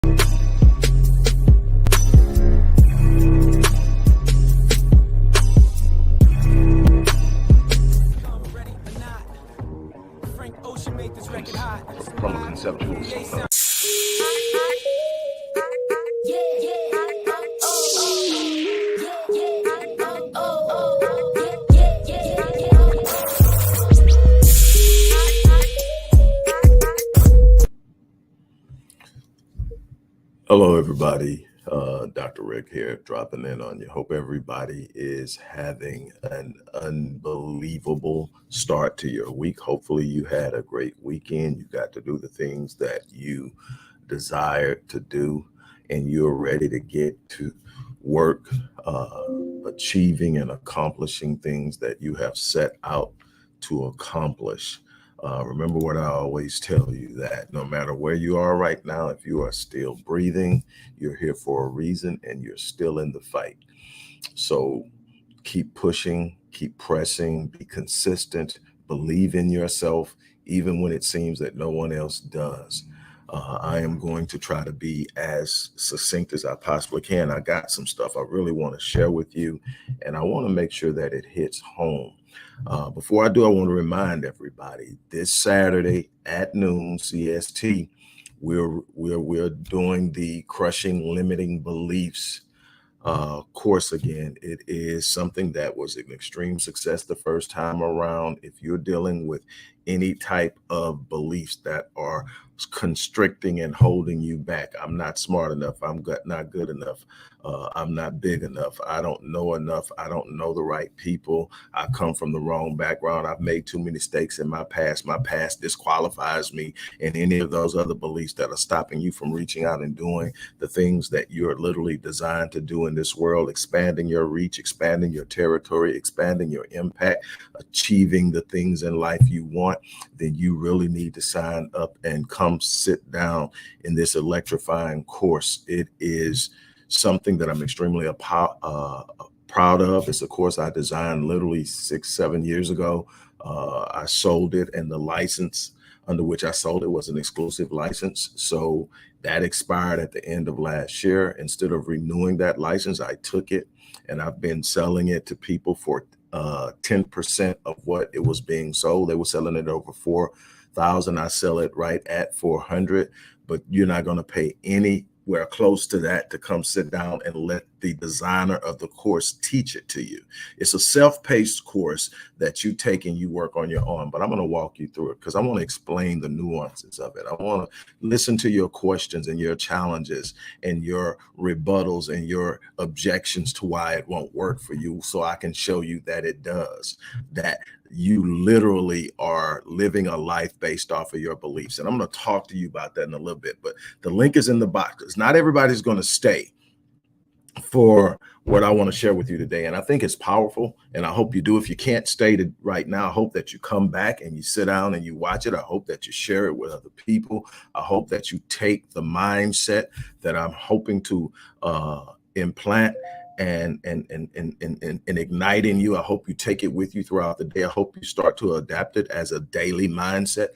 From a conceptual standpoint. Hello, everybody. Dr. Rick here, dropping in on you. Hope everybody is having an unbelievable start to your week. Hopefully you had a great weekend. You got to do the things that you desired to do, and you're ready to get to work, achieving and accomplishing things that you have set out to accomplish. Remember what I always tell you, that no matter where you are right now, if you are still breathing, you're here for a reason and you're still in the fight. So keep pushing, keep pressing, be consistent, believe in yourself, even when it seems that no one else does. I am going to try to be as succinct as I possibly can. I got some stuff I really want to share with you, and I want to make sure that it hits home. Before I do, I want to remind everybody this Saturday at noon CST, we're doing the Crushing Limiting Beliefs course again. It is something that was an extreme success the first time around. If you're dealing with any type of beliefs that are constricting and holding you back, I'm not smart enough, I'm not good enough, I'm not big enough, I don't know enough, I don't know the right people, I come from the wrong background, I've made too many mistakes in my past disqualifies me, and any of those other beliefs that are stopping you from reaching out and doing the things that you're literally designed to do in this world, expanding your reach, expanding your territory, expanding your impact, achieving the things in life you want, then you really need to sign up and come sit down in this electrifying course. It is something that I'm extremely proud of. It's a course I designed literally 6-7 years ago. I sold it, and the license under which I sold it was an exclusive license. So that expired at the end of last year. Instead of renewing that license, I took it and I've been selling it to people for 10% of what it was being sold. They were selling it over $4,000. I sell it right at $400, but you're not going to pay anywhere close to that to come sit down and let the designer of the course teach it to you. It's a self-paced course that you take and you work on your own, but I'm going to walk you through it because I want to explain the nuances of it. I want to listen to your questions and your challenges and your rebuttals and your objections to why it won't work for you, so I can show you that it does, that you literally are living a life based off of your beliefs. And I'm going to talk to you about that in a little bit, but the link is in the box because not everybody's going to stay for what I want to share with you today. And I think it's powerful, and I hope you do. If you can't stay right now, I hope that you come back and you sit down and you watch it. I hope that you share it with other people. I hope that you take the mindset that I'm hoping to implant and ignite in you. I hope you take it with you throughout the day. I hope you start to adapt it as a daily mindset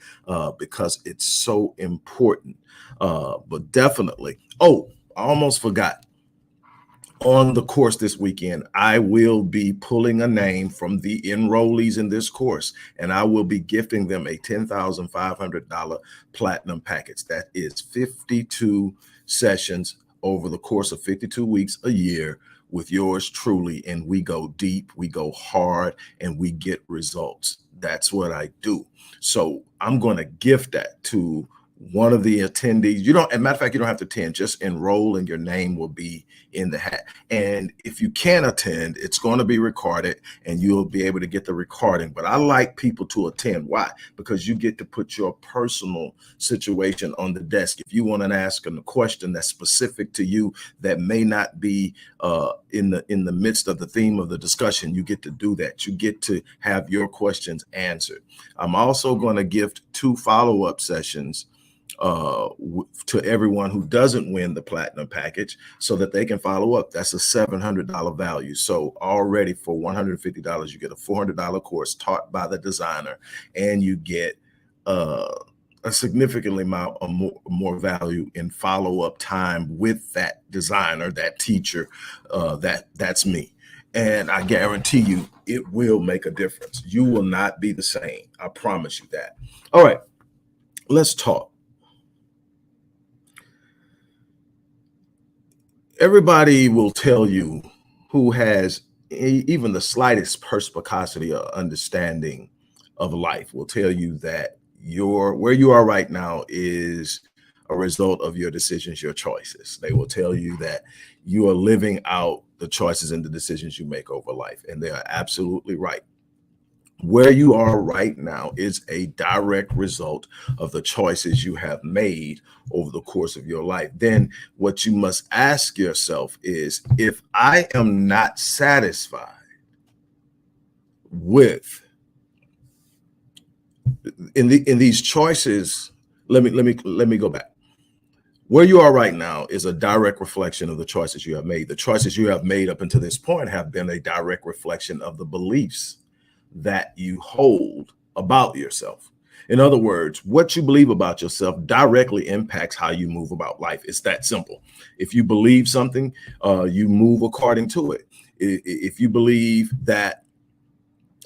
because it's so important. But definitely, I almost forgot. On the course this weekend, I will be pulling a name from the enrollees in this course, and I will be gifting them a $10,500 platinum package. That is 52 sessions over the course of 52 weeks a year with yours truly. And we go deep, we go hard, and we get results. That's what I do. So I'm going to gift that to one of the attendees. You don't, as a matter of fact, you don't have to attend, just enroll and your name will be in the hat. And if you can't attend, it's going to be recorded and you'll be able to get the recording. But I like people to attend. Why? Because you get to put your personal situation on the desk. If you want to ask a question that's specific to you that may not be in the midst of the theme of the discussion, you get to do that. You get to have your questions answered. I'm also going to gift 2 follow-up sessions to everyone who doesn't win the platinum package so that they can follow up. That's a $700 value. So already for $150, you get a $400 course taught by the designer, and you get a a significantly amount of more value in follow-up time with that designer, that teacher, that's me. And I guarantee you, it will make a difference. You will not be the same. I promise you that. All right, let's talk. Everybody will tell you who has even the slightest perspicacity or understanding of life will tell you that where you are right now is a result of your decisions, your choices. They will tell you that you are living out the choices and the decisions you make over life, and they are absolutely right. Where you are right now is a direct result of the choices you have made over the course of your life. Then what you must ask yourself is, if I am not satisfied with in these choices, let me go back. Where you are right now is a direct reflection of the choices you have made. The choices you have made up until this point have been a direct reflection of the beliefs that you hold about yourself. In other words, what you believe about yourself directly impacts how you move about life. It's that simple. If you believe something, you move according to it. If you believe that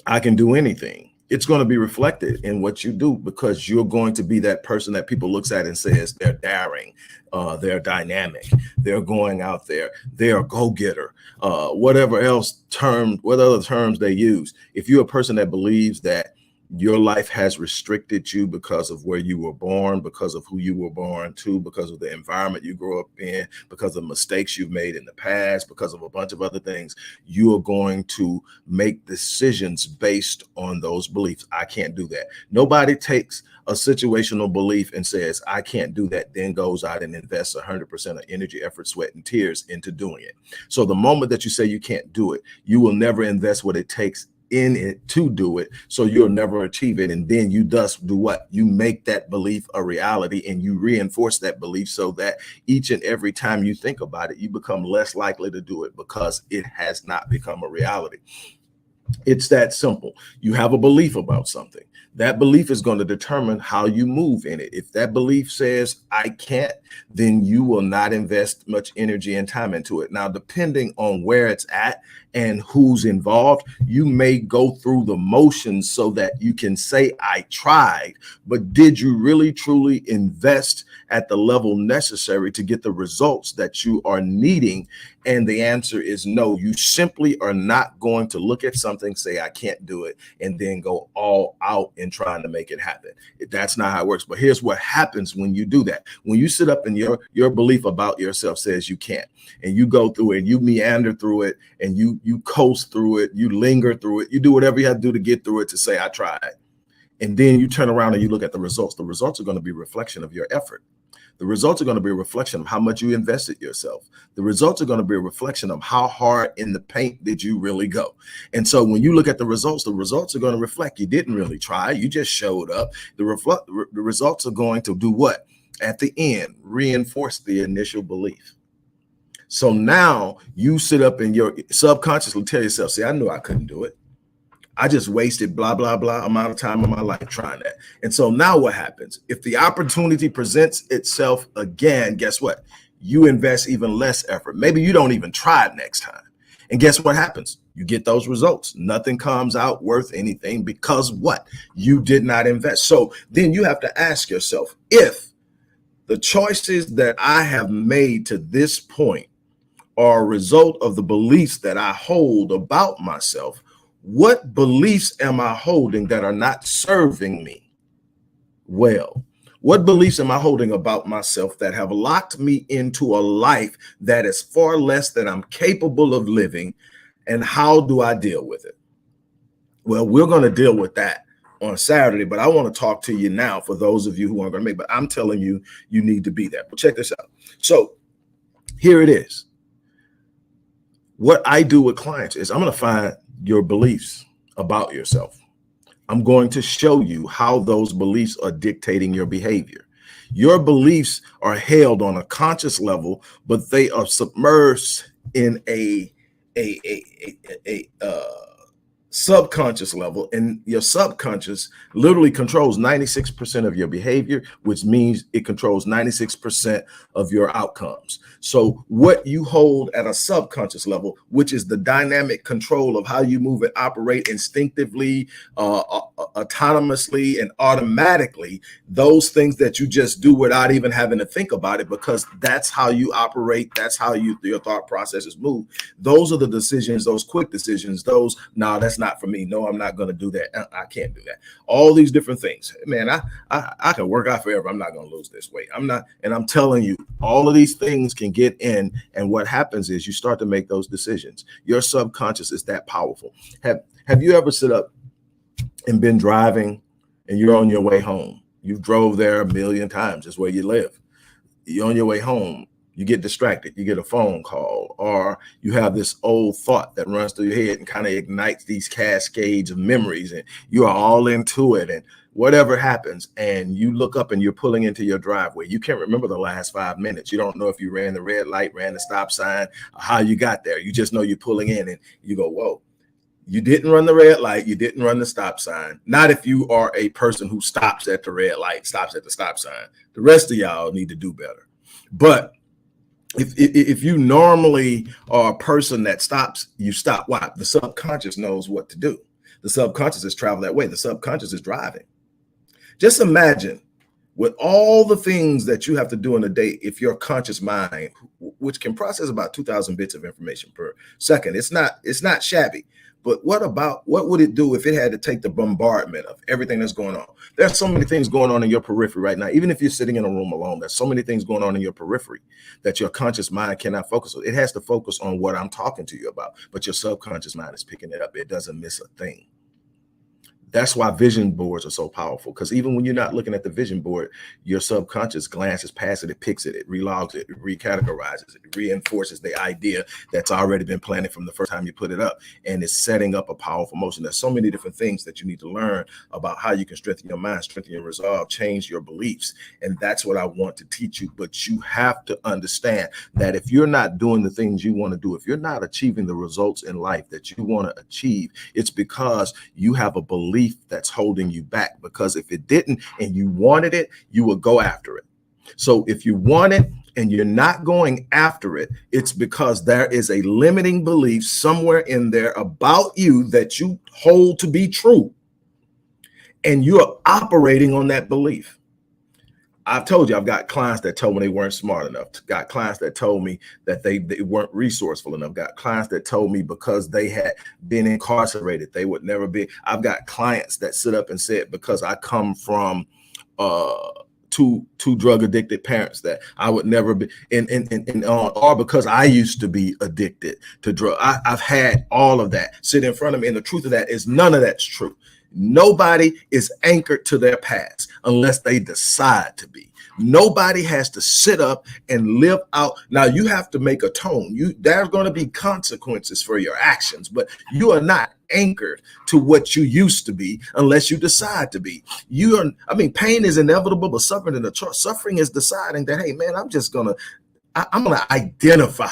I can do anything, it's going to be reflected in what you do, because you're going to be that person that people looks at and says they're daring, they're dynamic, they're going out there, they're a go-getter, whatever other terms they use. If you're a person that believes that your life has restricted you because of where you were born, because of who you were born to, because of the environment you grew up in, because of mistakes you've made in the past, because of a bunch of other things, you are going to make decisions based on those beliefs. I can't do that. Nobody takes a situational belief and says, I can't do that, then goes out and invests 100% of energy, effort, sweat, and tears into doing it. So the moment that you say you can't do it, you will never invest what it takes in it to do it, so you'll never achieve it. And then you thus do what? You make that belief a reality, and you reinforce that belief so that each and every time you think about it, you become less likely to do it because it has not become a reality. It's that simple. You have a belief about something. That belief is going to determine how you move in it. If that belief says, I can't, then you will not invest much energy and time into it. Now, depending on where it's at and who's involved, you may go through the motions so that you can say, I tried, but did you really truly invest at the level necessary to get the results that you are needing? And the answer is no. You simply are not going to look at something, say, I can't do it, and then go all out in trying to make it happen. That's not how it works. But here's what happens when you do that. When you sit up and your belief about yourself says you can't, and you go through it, and you meander through it, and you coast through it, you linger through it, you do whatever you have to do to get through it to say, I tried. And then you turn around and you look at the results. The results are going to be a reflection of your effort. The results are going to be a reflection of how much you invested yourself. The results are going to be a reflection of how hard in the paint did you really go. And so when you look at the results are going to reflect you didn't really try. You just showed up. The results are going to do what? At the end, reinforce the initial belief. So now you sit up and you subconsciously tell yourself, see, I knew I couldn't do it. I just wasted blah, blah, blah amount of time in my life trying that. And so now what happens? If the opportunity presents itself again, guess what? You invest even less effort. Maybe you don't even try it next time. And guess what happens? You get those results. Nothing comes out worth anything because what? You did not invest. So then you have to ask yourself, if the choices that I have made to this point are a result of the beliefs that I hold about myself, what beliefs am I holding that are not serving me well? What beliefs am I holding about myself that have locked me into a life that is far less than I'm capable of living? And how do I deal with it? Well, we're going to deal with that on Saturday, but I want to talk to you now for those of you who aren't going to make, but I'm telling you, you need to be there. But check this out. So here it is. What I do with clients is I'm going to find your beliefs about yourself. I'm going to show you how those beliefs are dictating your behavior. Your beliefs are held on a conscious level, but they are submerged in a subconscious level, and your subconscious literally controls 96% of your behavior, which means it controls 96% of your outcomes. So what you hold at a subconscious level, which is the dynamic control of how you move and operate instinctively, autonomously, and automatically, those things that you just do without even having to think about it, because that's how you operate, that's how your thought processes move. Those are the decisions, those quick decisions, those, no, that's not for me. No, I'm not going to do that. I can't do that. All these different things. Man, I can work out forever. I'm not going to lose this weight. I'm not. And I'm telling you, all of these things can get in. And what happens is you start to make those decisions. Your subconscious is that powerful. Have you ever sit up and been driving and you're on your way home? You've drove there a million times. It's where you live. You're on your way home. You get distracted, you get a phone call, or you have this old thought that runs through your head and kind of ignites these cascades of memories, and you are all into it, and whatever happens, and you look up and you're pulling into your driveway. You can't remember the last 5 minutes. You don't know if you ran the red light, ran the stop sign, or how you got there. You just know you're pulling in, and you go, whoa. You didn't run the red light. You didn't run the stop sign. Not if you are a person who stops at the red light, stops at the stop sign. The rest of y'all need to do better. But if you normally are a person that stops, you stop. Why? The subconscious knows what to do. The subconscious has traveled that way. The subconscious is driving. Just imagine with all the things that you have to do in a day, if your conscious mind, which can process about 2,000 bits of information per second, it's not shabby. But what would it do if it had to take the bombardment of everything that's going on? There's so many things going on in your periphery right now. Even if you're sitting in a room alone, there's so many things going on in your periphery that your conscious mind cannot focus on. It has to focus on what I'm talking to you about, but your subconscious mind is picking it up. It doesn't miss a thing. That's why vision boards are so powerful, because even when you're not looking at the vision board, your subconscious glances past it, it picks it, it relogs it, it recategorizes it, it reinforces the idea that's already been planted from the first time you put it up, and it's setting up a powerful motion. There's so many different things that you need to learn about how you can strengthen your mind, strengthen your resolve, change your beliefs, and that's what I want to teach you. But you have to understand that if you're not doing the things you want to do, if you're not achieving the results in life that you want to achieve, it's because you have a belief that's holding you back. Because if it didn't and you wanted it, you would go after it. So if you want it and you're not going after it, it's because there is a limiting belief somewhere in there about you that you hold to be true, and you're operating on that belief. I've told you, I've got clients that told me they weren't smart enough. Got clients that told me that they weren't resourceful enough. Got clients that told me because they had been incarcerated, they would never be. I've got clients that sit up and said, because I come from two drug addicted parents, that I would never be, or because I used to be addicted to drug. I've had all of that sit in front of me. And the truth of that is none of that's true. Nobody is anchored to their past unless they decide to be. Nobody has to sit up and live out. Now you have to make a tone. There's going to be consequences for your actions, but you are not anchored to what you used to be unless you decide to be. Pain is inevitable, but suffering is deciding that, hey man, I'm going to identify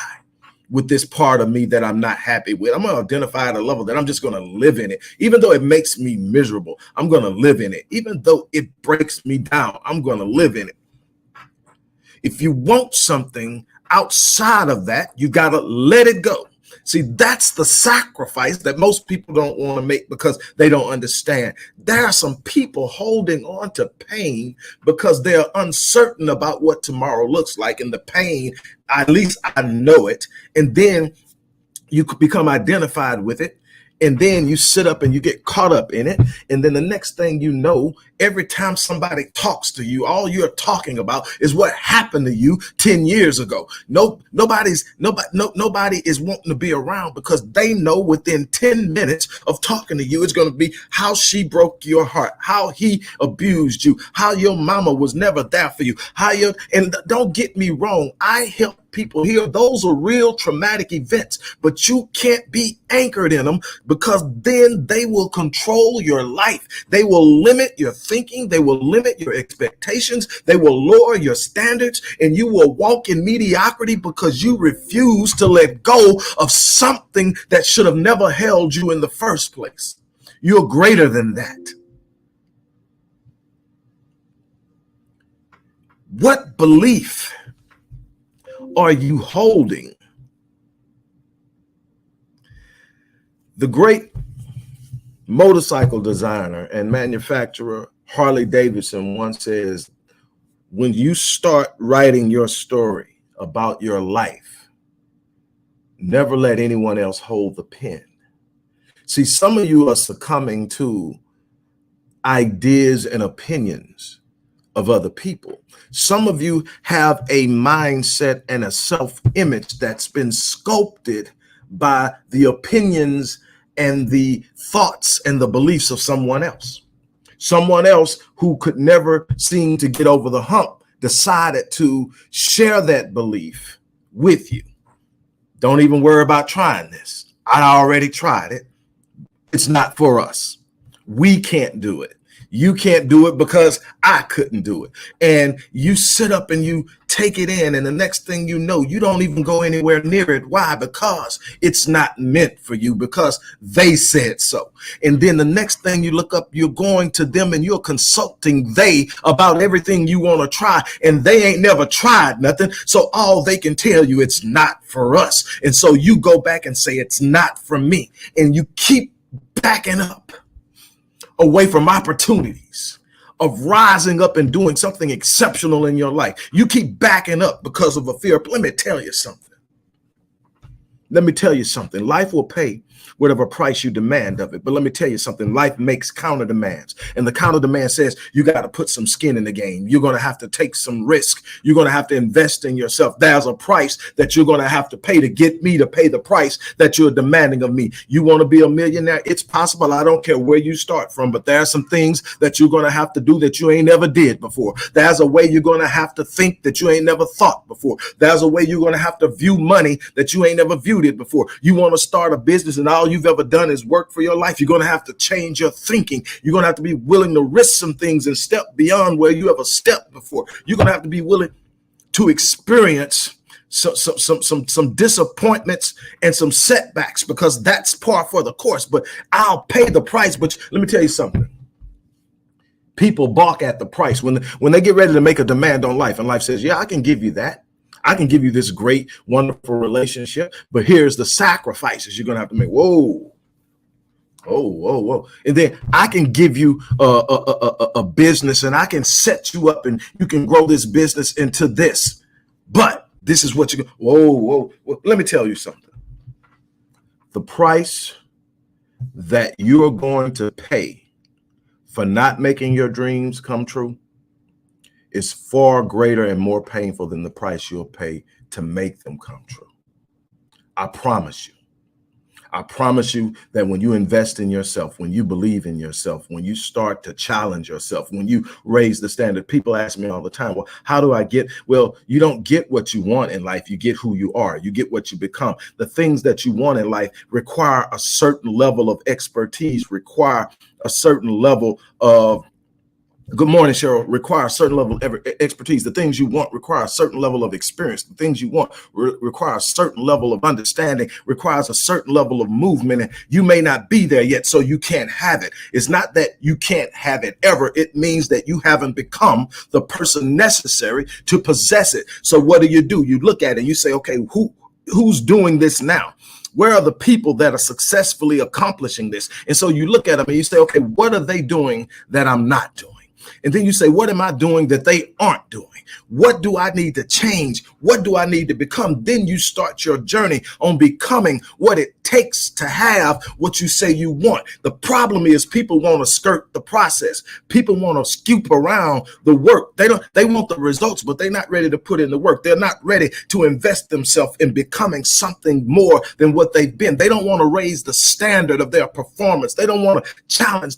with this part of me that I'm not happy with. I'm going to identify at a level that I'm just going to live in it. Even though it makes me miserable, I'm going to live in it. Even though it breaks me down, I'm going to live in it. If you want something outside of that, you got to let it go. See, that's the sacrifice that most people don't want to make because they don't understand. There are some people holding on to pain because they're uncertain about what tomorrow looks like. And the pain, at least I know it. And then you could become identified with it. And then you sit up and you get caught up in it. And then the next thing you know, every time somebody talks to you, all you're talking about is what happened to you 10 years ago. Nobody is wanting to be around because they know within 10 minutes of talking to you, it's going to be how she broke your heart, how he abused you, how your mama was never there for you, and don't get me wrong, I help people here, those are real traumatic events, but you can't be anchored in them, because then they will control your life. They will limit your thinking. They will limit your expectations. They will lower your standards, and you will walk in mediocrity because you refuse to let go of something that should have never held you in the first place. You're greater than that. What belief are you holding? The great motorcycle designer and manufacturer Harley Davidson once says, when you start writing your story about your life, never let anyone else hold the pen. See, some of you are succumbing to ideas and opinions of other people. Some of you have a mindset and a self-image that's been sculpted by the opinions and the thoughts and the beliefs of someone else. Someone else who could never seem to get over the hump decided to share that belief with you. Don't even worry about trying this. I already tried it. It's not for us. We can't do it. You can't do it because I couldn't do it. And you sit up and you take it in, and the next thing you know, you don't even go anywhere near it. Why? Because it's not meant for you, because they said so. And then the next thing you look up, you're going to them and you're consulting they about everything you want to try, and they ain't never tried nothing. So all they can tell you, it's not for us. And so you go back and say, it's not for me. And you keep backing up away from opportunities of rising up and doing something exceptional in your life. You keep backing up because of a fear. Let me tell you something. Life will pay whatever price you demand of it. But let me tell you something. Life makes counter demands. And the counter demand says you got to put some skin in the game. You're going to have to take some risk. You're going to have to invest in yourself. There's a price that you're going to have to pay to get me to pay the price that you're demanding of me. You want to be a millionaire? It's possible. I don't care where you start from, but there are some things that you're going to have to do that you ain't never did before. There's a way you're going to have to think that you ain't never thought before. There's a way you're going to have to view money that you ain't never viewed it before. You want to start a business and all you've ever done is work for your life. You're going to have to change your thinking. You're going to have to be willing to risk some things and step beyond where you ever stepped before. You're going to have to be willing to experience some disappointments and some setbacks, because that's par for the course. But I'll pay the price. But let me tell you something. People balk at the price when they get ready to make a demand on life, and life says, yeah, I can give you that. I can give you this great, wonderful relationship, but here's the sacrifices you're going to have to make. Whoa. And then I can give you a business, and I can set you up, and you can grow this business into this. But this is what whoa. Let me tell you something. The price that you're going to pay for not making your dreams come true is far greater and more painful than the price you'll pay to make them come true. I promise you. I promise you that when you invest in yourself, when you believe in yourself, when you start to challenge yourself, when you raise the standard, people ask me all the time, well, how do I get? Well, you don't get what you want in life. You get who you are. You get what you become. The things that you want in life require a certain level of expertise, require a certain level of good morning, Cheryl. Require a certain level of expertise. The things you want require a certain level of experience. The things you want require a certain level of understanding, requires a certain level of movement. And you may not be there yet, so you can't have it. It's not that you can't have it ever. It means that you haven't become the person necessary to possess it. So what do? You look at it and you say, okay, who's doing this now? Where are the people that are successfully accomplishing this? And so you look at them and you say, okay, what are they doing that I'm not doing? And then you say, what am I doing that they aren't doing? What do I need to change? What do I need to become? Then you start your journey on becoming what it takes to have what you say you want. The problem is people want to skirt the process. People want to scoop around the work. They want the results, but they're not ready to put in the work. They're not ready to invest themselves in becoming something more than what they've been. They don't want to raise the standard of their performance. They don't want to challenge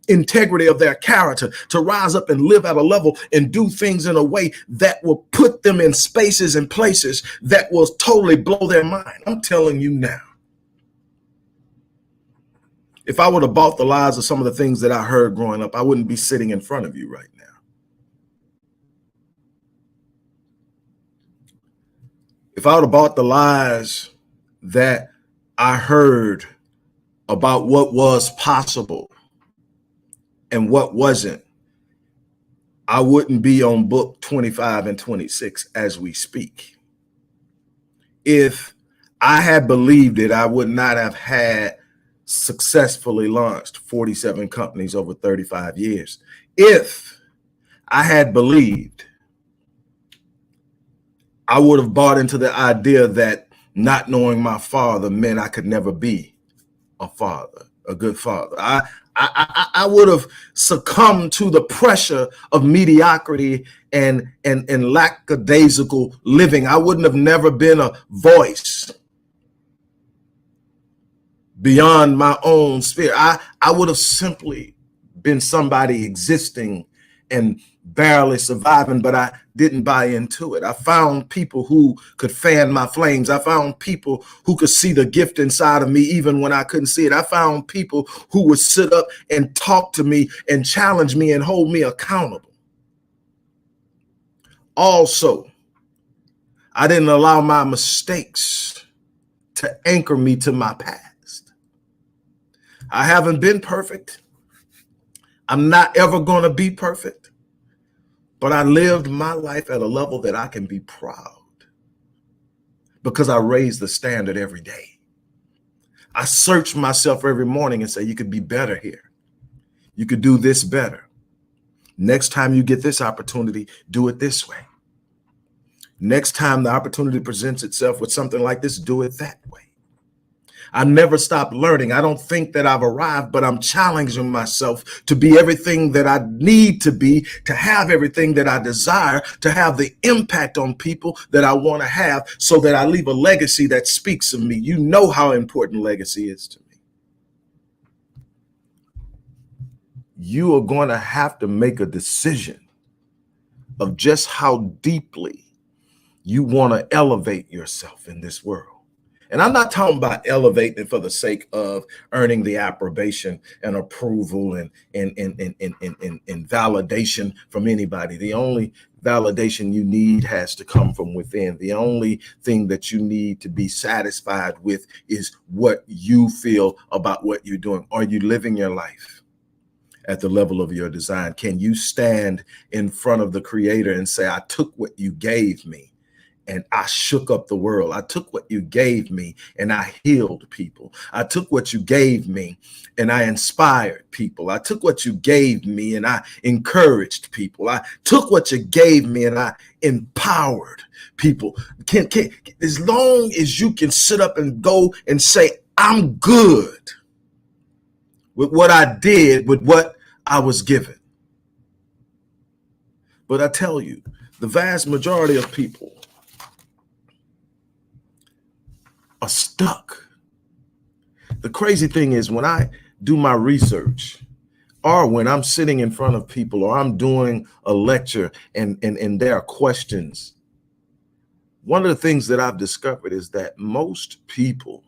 integrity of their character, to rise up and live at a level and do things in a way that will put them in spaces and places that will totally blow their mind. I'm telling you now, if I would have bought the lies of some of the things that I heard growing up, I wouldn't be sitting in front of you right now. If I would have bought the lies that I heard about what was possible and what wasn't, I wouldn't be on book 25 and 26 as we speak. If I had believed it, I would not have had successfully launched 47 companies over 35 years. If I had believed, I would have bought into the idea that not knowing my father meant I could never be a father, a good father. I would have succumbed to the pressure of mediocrity and lackadaisical living. I wouldn't have never been a voice beyond my own sphere. I would have simply been somebody existing and barely surviving, but I didn't buy into it. I found people who could fan my flames. I found people who could see the gift inside of me even when I couldn't see it. I found people who would sit up and talk to me and challenge me and hold me accountable. Also, I didn't allow my mistakes to anchor me to my past. I haven't been perfect. I'm not ever going to be perfect. But I lived my life at a level that I can be proud because I raised the standard every day. I search myself every morning and say, you could be better here. You could do this better. Next time you get this opportunity, do it this way. Next time the opportunity presents itself with something like this, do it that way. I never stop learning. I don't think that I've arrived, but I'm challenging myself to be everything that I need to be, to have everything that I desire, to have the impact on people that I want to have so that I leave a legacy that speaks of me. You know how important legacy is to me. You are going to have to make a decision of just how deeply you want to elevate yourself in this world. And I'm not talking about elevating for the sake of earning the approbation and approval and validation from anybody. The only validation you need has to come from within. The only thing that you need to be satisfied with is what you feel about what you're doing. Are you living your life at the level of your design? Can you stand in front of the Creator and say, I took what you gave me and I shook up the world. I took what you gave me and I healed people. I took what you gave me and I inspired people. I took what you gave me and I encouraged people. I took what you gave me and I empowered people. Can as long as you can sit up and go and say, I'm good with what I did, with what I was given. But I tell you, the vast majority of people are stuck. The crazy thing is when I do my research or when I'm sitting in front of people or I'm doing a lecture and there are questions, one of the things that I've discovered is that most people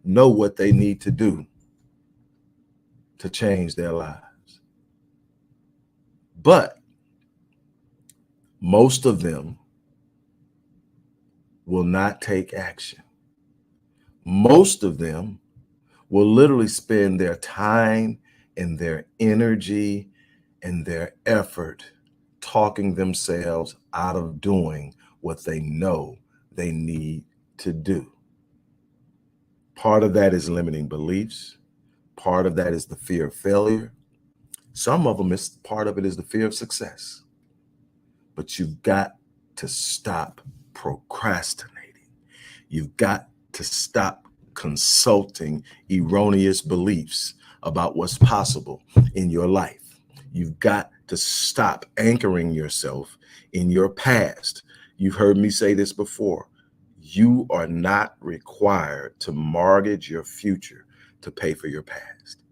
know what they need to do to change their lives. But most of them will not take action. Most of them will literally spend their time and their energy and their effort talking themselves out of doing what they know they need to do. Part of that is limiting beliefs. Part of that is the fear of failure. Some of them, part of it is the fear of success. But you've got to stop procrastinating. You've got to stop consulting erroneous beliefs about what's possible in your life. You've got to stop anchoring yourself in your past. You've heard me say this before. You are not required to mortgage your future to pay for your past.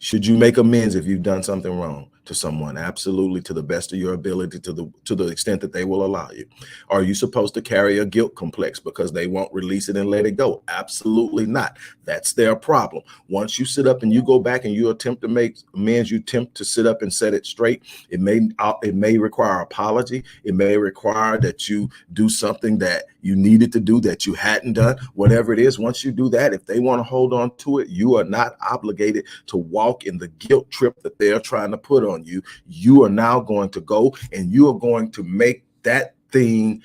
Should you make amends if you've done something wrong to someone? Absolutely, to the best of your ability, to the extent that they will allow you. Are you supposed to carry a guilt complex because they won't release it and let it go? Absolutely not. That's their problem. Once you sit up and you go back and you attempt to make amends, you attempt to sit up and set it straight. It may require apology. It may require that you do something that you needed to do that you hadn't done. Whatever it is, once you do that, if they want to hold on to it, you are not obligated to walk in the guilt trip that they're trying to put on you. You are now going to go and you are going to make that thing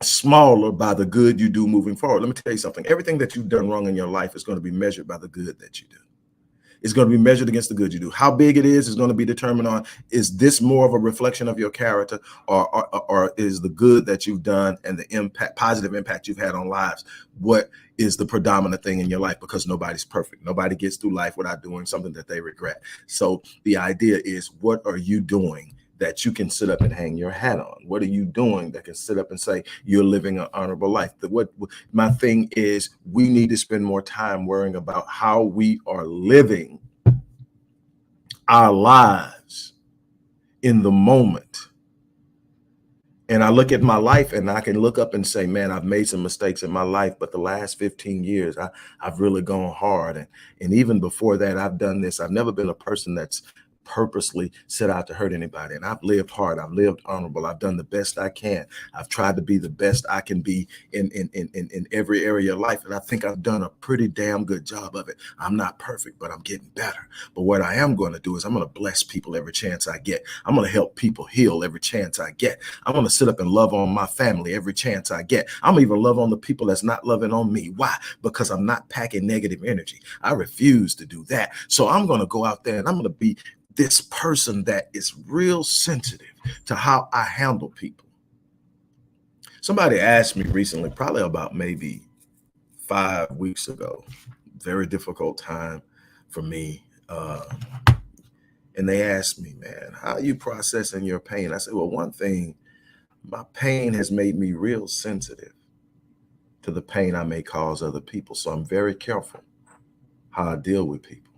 smaller by the good you do moving forward. Let me tell you something. Everything that you've done wrong in your life is going to be measured by the good that you do. It's going to be measured against the good you do. How big it is going to be determined on, is this more of a reflection of your character, or is the good that you've done and the impact, positive impact you've had on lives, what is the predominant thing in your life? Because nobody's perfect. Nobody gets through life without doing something that they regret. So the idea is, what are you doing that you can sit up and hang your hat on? What are you doing that can sit up and say you're living an honorable life? My thing is, we need to spend more time worrying about how we are living our lives in the moment. And I look at my life and I can look up and say, man, I've made some mistakes in my life, but the last 15 years, I've really gone hard. And even before that, I've done this. I've never been a person that's purposely set out to hurt anybody. And I've lived hard. I've lived honorable. I've done the best I can. I've tried to be the best I can be in every area of life. And I think I've done a pretty damn good job of it. I'm not perfect, but I'm getting better. But what I am going to do is I'm going to bless people every chance I get. I'm going to help people heal every chance I get. I'm going to sit up and love on my family every chance I get. I'm going to even love on the people that's not loving on me. Why? Because I'm not packing negative energy. I refuse to do that. So I'm going to go out there and I'm going to be this person that is real sensitive to how I handle people. Somebody asked me recently, probably about maybe 5 weeks ago, very difficult time for me. And they asked me, man, how are you processing your pain? I said, well, one thing, my pain has made me real sensitive to the pain I may cause other people. So I'm very careful how I deal with people.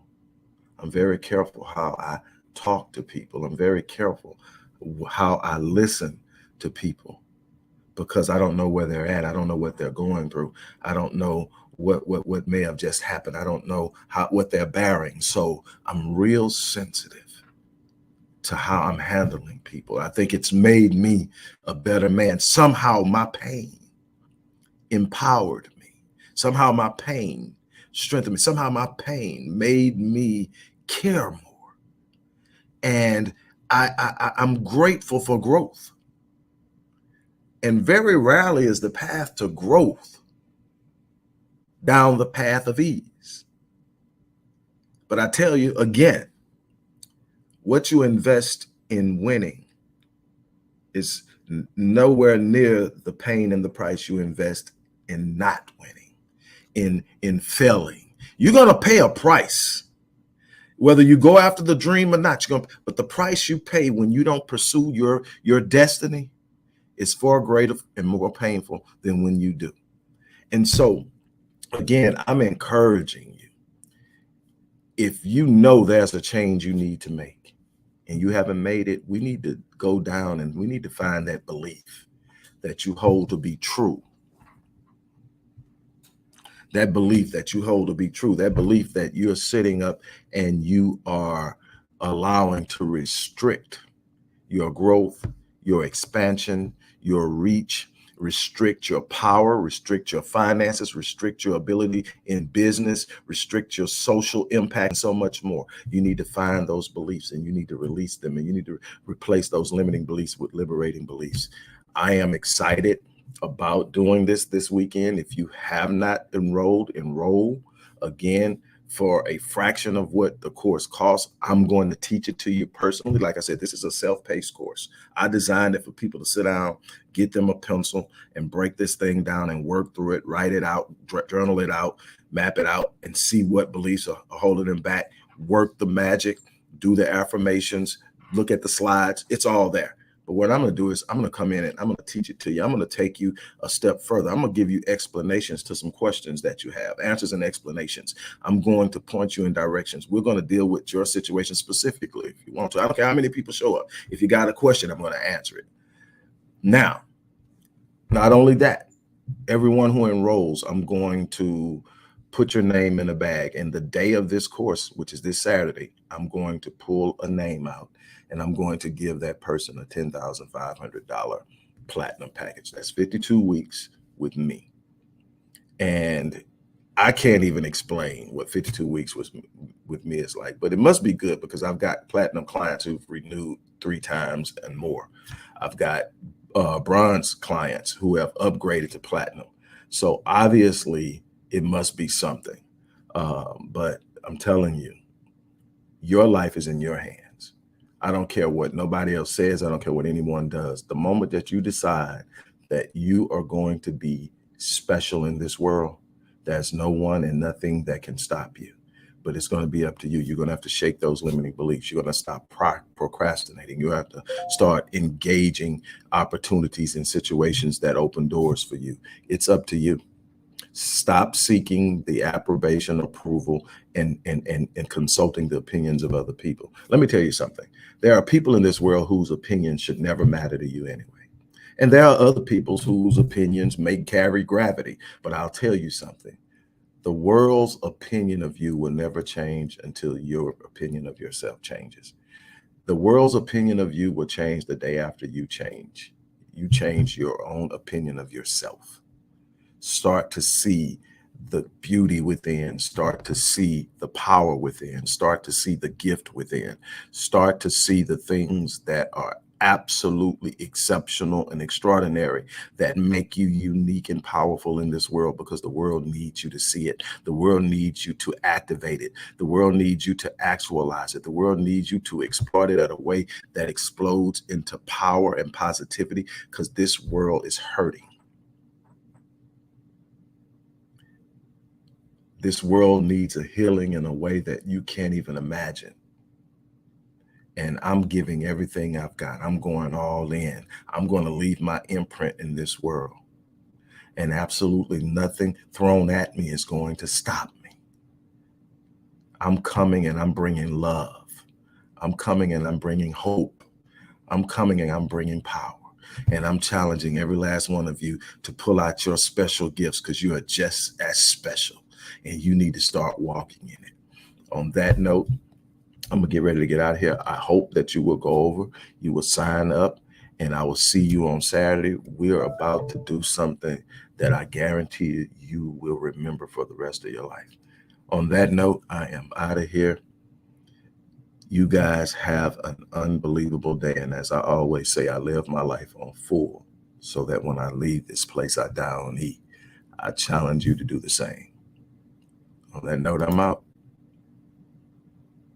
I'm very careful how I talk to people. I'm very careful how I listen to people, because I don't know where they're at. I don't know what they're going through. I don't know what may have just happened. I don't know what they're bearing. So I'm real sensitive to how I'm handling people. I think it's made me a better man. Somehow my pain empowered me. Somehow my pain strengthened me. Somehow my pain made me care more. And I'm grateful for growth. And very rarely is the path to growth down the path of ease. But I tell you again, what you invest in winning is nowhere near the pain and the price you invest in not winning, in failing. You're going to pay a price. Whether you go after the dream or not, but the price you pay when you don't pursue your destiny is far greater and more painful than when you do. And so, again, I'm encouraging you. If you know there's a change you need to make and you haven't made it, we need to go down and we need to find that belief that you hold to be true. That belief that you hold to be true, that belief that you're sitting up and you are allowing to restrict your growth, your expansion, your reach, restrict your power, restrict your finances, restrict your ability in business, restrict your social impact, and so much more. You need to find those beliefs and you need to release them, and you need to replace those limiting beliefs with liberating beliefs. I am excited about doing this weekend. If you have not enrolled, enroll. Again, for a fraction of what the course costs. I'm going to teach it to you personally. Like I said, this is a self-paced course. I designed it for people to sit down, get them a pencil and break this thing down and work through it, write it out, journal it out, map it out, and see what beliefs are holding them back. Work the magic, do the affirmations, look at the slides. It's all there. But what I'm going to do is I'm going to come in and I'm going to teach it to you. I'm going to take you a step further. I'm going to give you explanations to some questions that you have, answers and explanations. I'm going to point you in directions. We're going to deal with your situation specifically if you want to. I don't care how many people show up. If you got a question, I'm going to answer it. Now, not only that, everyone who enrolls, I'm going to put your name in a bag. And the day of this course, which is this Saturday, I'm going to pull a name out and I'm going to give that person a $10,500 platinum package. That's 52 weeks with me. And I can't even explain what 52 weeks with me is like, but it must be good because I've got platinum clients who've renewed 3 times and more. I've got bronze clients who have upgraded to platinum. So obviously it must be something. But I'm telling you, your life is in your hands. I don't care what nobody else says. I don't care what anyone does. The moment that you decide that you are going to be special in this world, there's no one and nothing that can stop you. But it's going to be up to you. You're going to have to shake those limiting beliefs. You're going to stop procrastinating. You have to start engaging opportunities in situations that open doors for you. It's up to you. Stop seeking the approbation, approval, and consulting the opinions of other people. Let me tell you something. There are people in this world whose opinions should never matter to you anyway. And there are other people whose opinions may carry gravity. But I'll tell you something. The world's opinion of you will never change until your opinion of yourself changes. The world's opinion of you will change the day after you change. You change your own opinion of yourself. Start to see the beauty within, start to see the power within, start to see the gift within, start to see the things that are absolutely exceptional and extraordinary that make you unique and powerful in this world, because the world needs you to see it. The world needs you to activate it. The world needs you to actualize it. The world needs you to exploit it in a way that explodes into power and positivity, because this world is hurting. This world needs a healing in a way that you can't even imagine. And I'm giving everything I've got. I'm going all in. I'm going to leave my imprint in this world. And absolutely nothing thrown at me is going to stop me. I'm coming and I'm bringing love. I'm coming and I'm bringing hope. I'm coming and I'm bringing power. And I'm challenging every last one of you to pull out your special gifts, because you are just as special. And you need to start walking in it. On that note, I'm going to get ready to get out of here. I hope that you will go over, you will sign up, and I will see you on Saturday. We're about to do something that I guarantee you will remember for the rest of your life. On that note, I am out of here. You guys have an unbelievable day. And as I always say, I live my life on full so that when I leave this place, I die on E. I challenge you to do the same. On that note, I'm out.